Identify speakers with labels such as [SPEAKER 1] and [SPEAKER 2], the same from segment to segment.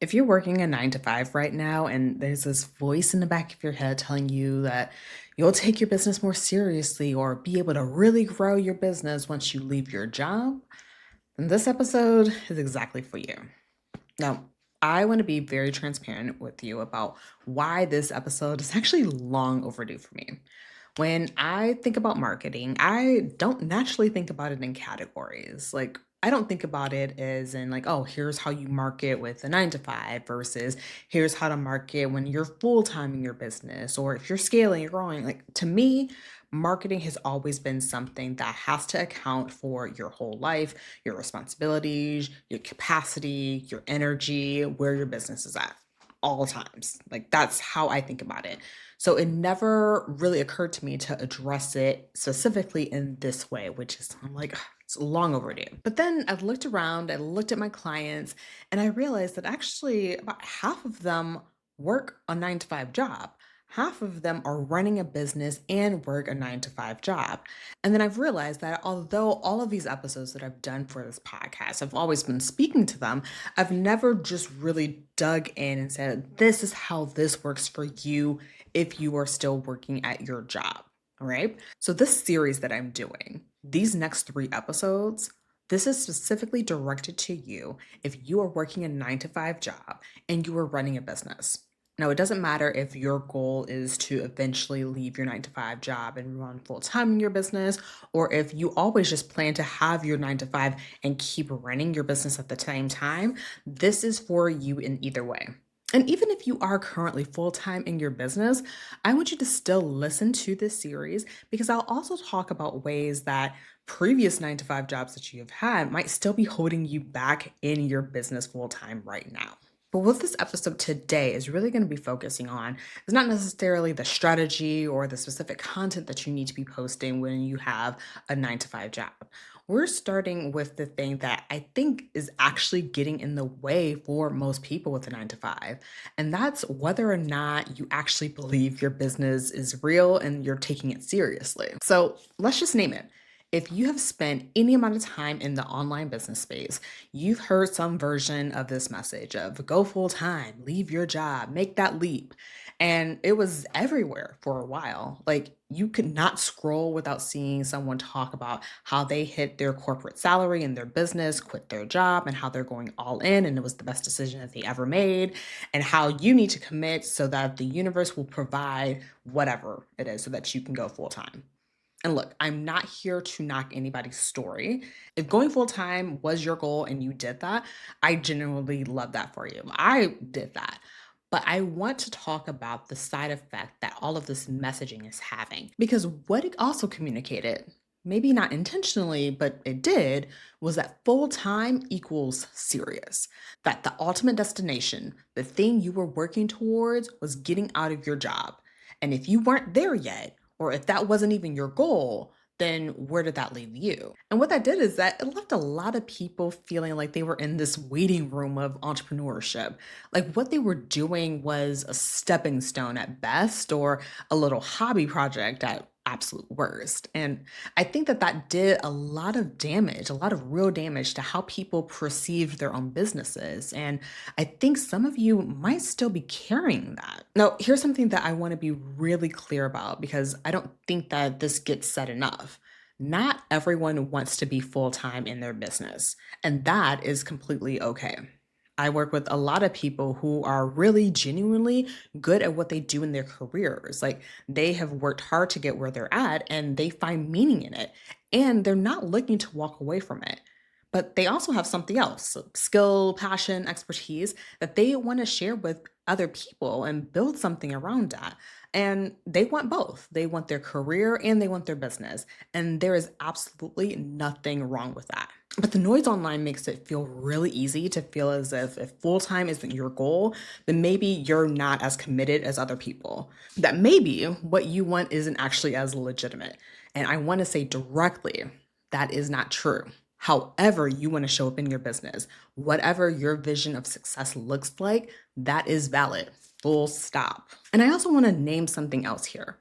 [SPEAKER 1] If you're working a 9 to 5 right now and there's this voice in the back of your head telling you that you'll take your business more seriously or be able to really grow your business once you leave your job, then this episode is exactly for you. Now, I want to be very transparent with you about why this episode is actually long overdue for me. When I think about marketing, I don't naturally think about it in categories. Like, I don't think about it as in, like, oh, here's how you market with a 9 to 5 versus here's how to market when you're full time in your business or if you're scaling, you're growing. Like, to me, marketing has always been something that has to account for your whole life, your responsibilities, your capacity, your energy, where your business is at all times. Like, that's how I think about it. So it never really occurred to me to address it specifically in this way, which is, I'm like, "Ugh, it's long overdue." But then I looked around, I looked at my clients, and I realized that actually about half of them work a 9 to 5 job. Half of them are running a business and work a 9 to 5 job. And then I've realized that although all of these episodes that I've done for this podcast, I've always been speaking to them, I've never just really dug in and said, this is how this works for you if you are still working at your job. All right. So, this series that I'm doing, these next 3 episodes, this is specifically directed to you if you are working a 9 to 5 job and you are running a business. Now, it doesn't matter if your goal is to eventually leave your 9 to 5 job and run full time in your business, or if you always just plan to have your 9 to 5 and keep running your business at the same time. This is for you in either way. And even if you are currently full time in your business, I want you to still listen to this series because I'll also talk about ways that previous 9 to 5 jobs that you have had might still be holding you back in your business full time right now. But what this episode today is really going to be focusing on is not necessarily the strategy or the specific content that you need to be posting when you have a 9 to 5 job. We're starting with the thing that I think is actually getting in the way for most people with a 9 to 5. And that's whether or not you actually believe your business is real and you're taking it seriously. So let's just name it. If you have spent any amount of time in the online business space, you've heard some version of this message of go full time, leave your job, make that leap. And it was everywhere for a while. Like, you could not scroll without seeing someone talk about how they hit their corporate salary in their business, quit their job, and how they're going all in. And it was the best decision that they ever made, and how you need to commit so that the universe will provide whatever it is so that you can go full time. And look, I'm not here to knock anybody's story. If going full time was your goal and you did that, I genuinely love that for you. I did that. But I want to talk about the side effect that all of this messaging is having. Because what it also communicated, maybe not intentionally, but it did, was that full time equals serious. That the ultimate destination, the thing you were working towards, was getting out of your job. And if you weren't there yet, or if that wasn't even your goal, then where did that leave you? And what that did is that it left a lot of people feeling like they were in this waiting room of entrepreneurship. Like, what they were doing was a stepping stone at best or a little hobby project at absolute worst. And I think that that did a lot of damage, a lot of real damage to how people perceived their own businesses. And I think some of you might still be carrying that. Now, here's something that I want to be really clear about because I don't think that this gets said enough. Not everyone wants to be full time in their business, and that is completely okay. I work with a lot of people who are really genuinely good at what they do in their careers. Like, they have worked hard to get where they're at and they find meaning in it, and they're not looking to walk away from it. But they also have something else, so skill, passion, expertise that they want to share with other people and build something around that. And they want both. They want their career and they want their business. And there is absolutely nothing wrong with that. But the noise online makes it feel really easy to feel as if full time isn't your goal, then maybe you're not as committed as other people. That maybe what you want isn't actually as legitimate. And I want to say directly that is not true. However, you want to show up in your business, whatever your vision of success looks like, that is valid. Full stop. And I also want to name something else here.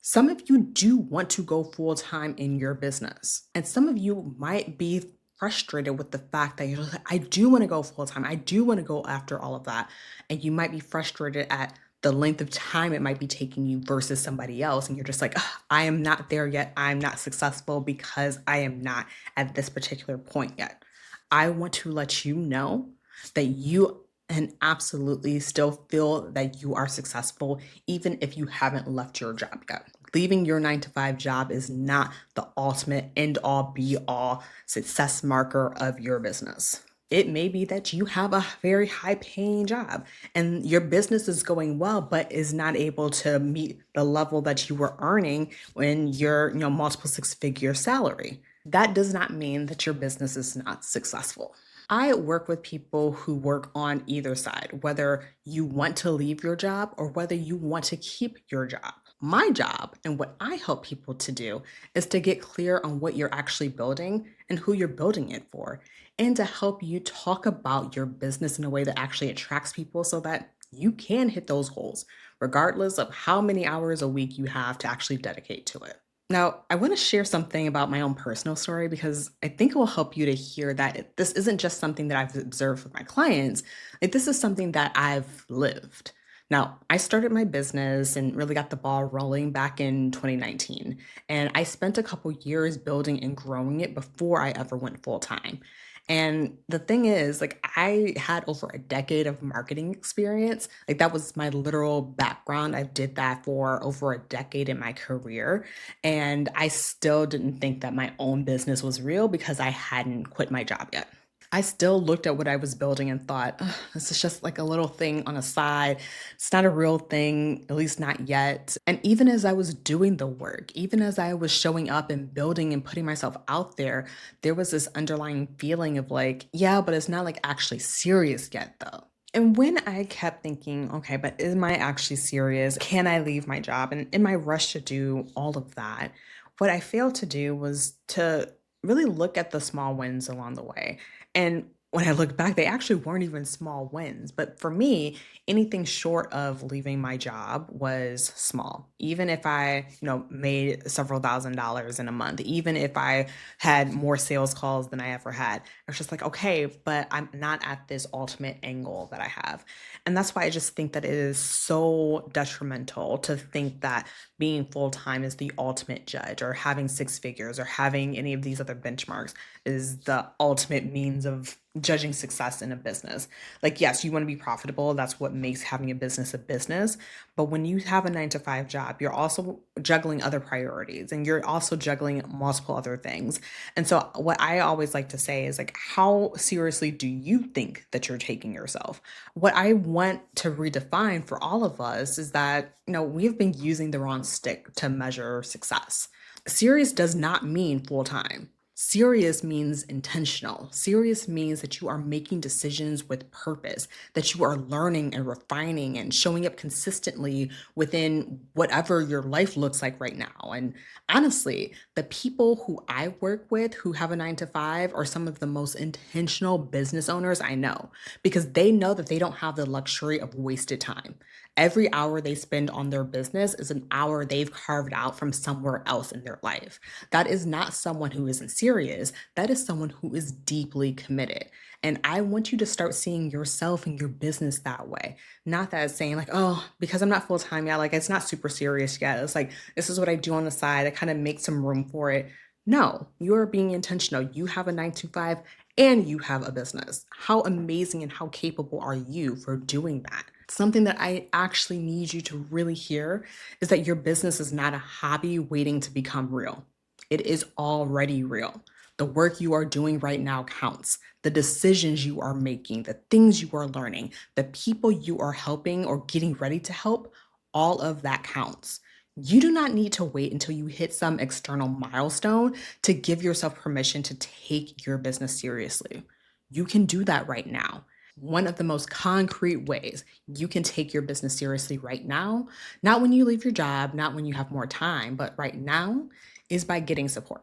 [SPEAKER 1] Some of you do want to go full time in your business, and some of you might be frustrated with the fact that you're like, I do want to go full time. I do want to go after all of that. And you might be frustrated at the length of time it might be taking you versus somebody else. And you're just like, "Ugh, I am not there yet. I'm not successful because I am not at this particular point yet." I want to let you know that you and absolutely still feel that you are successful, even if you haven't left your job yet. Leaving your 9 to 5 job is not the ultimate end all be all success marker of your business. It may be that you have a very high paying job and your business is going well, but is not able to meet the level that you were earning when you're, multiple six-figure salary. That does not mean that your business is not successful. I work with people who work on either side, whether you want to leave your job or whether you want to keep your job. My job and what I help people to do is to get clear on what you're actually building and who you're building it for, and to help you talk about your business in a way that actually attracts people so that you can hit those goals, regardless of how many hours a week you have to actually dedicate to it. Now, I want to share something about my own personal story because I think it will help you to hear that this isn't just something that I've observed with my clients. Like, this is something that I've lived. Now, I started my business and really got the ball rolling back in 2019. And I spent a couple years building and growing it before I ever went full time. And the thing is, like, I had over a decade of marketing experience. Like, that was my literal background. I did that for over a decade in my career. And I still didn't think that my own business was real because I hadn't quit my job yet. I still looked at what I was building and thought, "Ugh, this is just like a little thing on a side. It's not a real thing, at least not yet." And even as I was doing the work, even as I was showing up and building and putting myself out there was this underlying feeling of like, yeah, but it's not like actually serious yet though. And when I kept thinking, okay, but am I actually serious? Can I leave my job? And in my rush to do all of that, what I failed to do was to really look at the small wins along the way. And when I look back, they actually weren't even small wins. But for me, anything short of leaving my job was small. Even if I, made several $1,000s in a month, even if I had more sales calls than I ever had, I was just like, okay, but I'm not at this ultimate angle that I have. And that's why I just think that it is so detrimental to think that being full time is the ultimate judge, or having six figures, or having any of these other benchmarks is the ultimate means of judging success in a business. Like, yes, you want to be profitable. That's what makes having a business. But when you have a 9 to 5 job, you're also juggling other priorities and you're also juggling multiple other things. And so, what I always like to say is, like, how seriously do you think that you're taking yourself? What I want to redefine for all of us is that, we've been using the wrong stick to measure success. Serious does not mean full time. Serious means intentional. Serious means that you are making decisions with purpose, that you are learning and refining and showing up consistently within whatever your life looks like right now. And honestly, the people who I work with who have a 9 to 5 are some of the most intentional business owners I know, because they know that they don't have the luxury of wasted time. Every hour they spend on their business is an hour they've carved out from somewhere else in their life. That is not someone who isn't serious. That is someone who is deeply committed. And I want you to start seeing yourself and your business that way. Not that saying, like, oh, because I'm not full time yet, like, it's not super serious yet. It's like, this is what I do on the side. I kind of make some room for it. No, you're being intentional. You have a 9 to 5 and you have a business. How amazing and how capable are you for doing that? Something that I actually need you to really hear is that your business is not a hobby waiting to become real. It is already real. The work you are doing right now counts. The decisions you are making, the things you are learning, the people you are helping or getting ready to help, all of that counts. You do not need to wait until you hit some external milestone to give yourself permission to take your business seriously. You can do that right now. One of the most concrete ways you can take your business seriously right now, not when you leave your job, not when you have more time, but right now, is by getting support.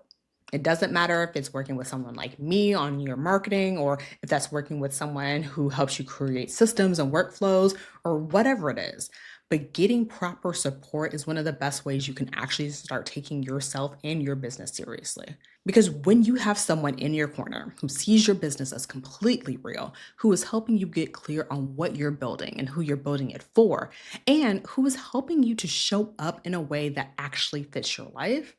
[SPEAKER 1] It doesn't matter if it's working with someone like me on your marketing, or if that's working with someone who helps you create systems and workflows, or whatever it is. But getting proper support is one of the best ways you can actually start taking yourself and your business seriously. Because when you have someone in your corner who sees your business as completely real, who is helping you get clear on what you're building and who you're building it for, and who is helping you to show up in a way that actually fits your life,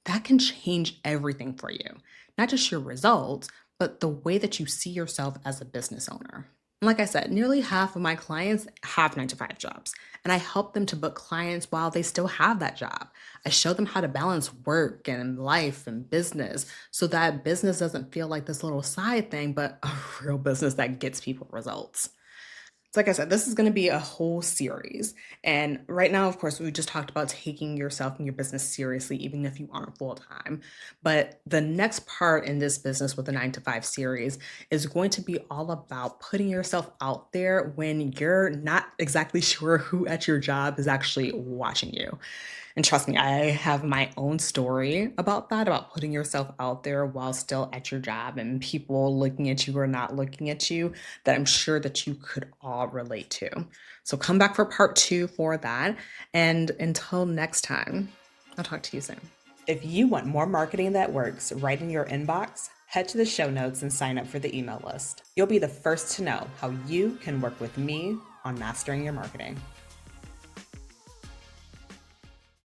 [SPEAKER 1] that can change everything for you. Not just your results, but the way that you see yourself as a business owner. And like I said, nearly half of my clients have 9 to 5 jobs, and I help them to book clients while they still have that job. I show them how to balance work and life and business so that business doesn't feel like this little side thing, but a real business that gets people results. So like I said, this is going to be a whole series. And right now, of course, we just talked about taking yourself and your business seriously, even if you aren't full time. But the next part in this business with the 9 to 5 series is going to be all about putting yourself out there when you're not exactly sure who at your job is actually watching you. And trust me, I have my own story about that, about putting yourself out there while still at your job and people looking at you or not looking at you, that I'm sure that you could all relate to. So come back for part 2 for that. And until next time, I'll talk to you soon. If you want more marketing that works right in your inbox, head to the show notes and sign up for the email list. You'll be the first to know how you can work with me on mastering your marketing.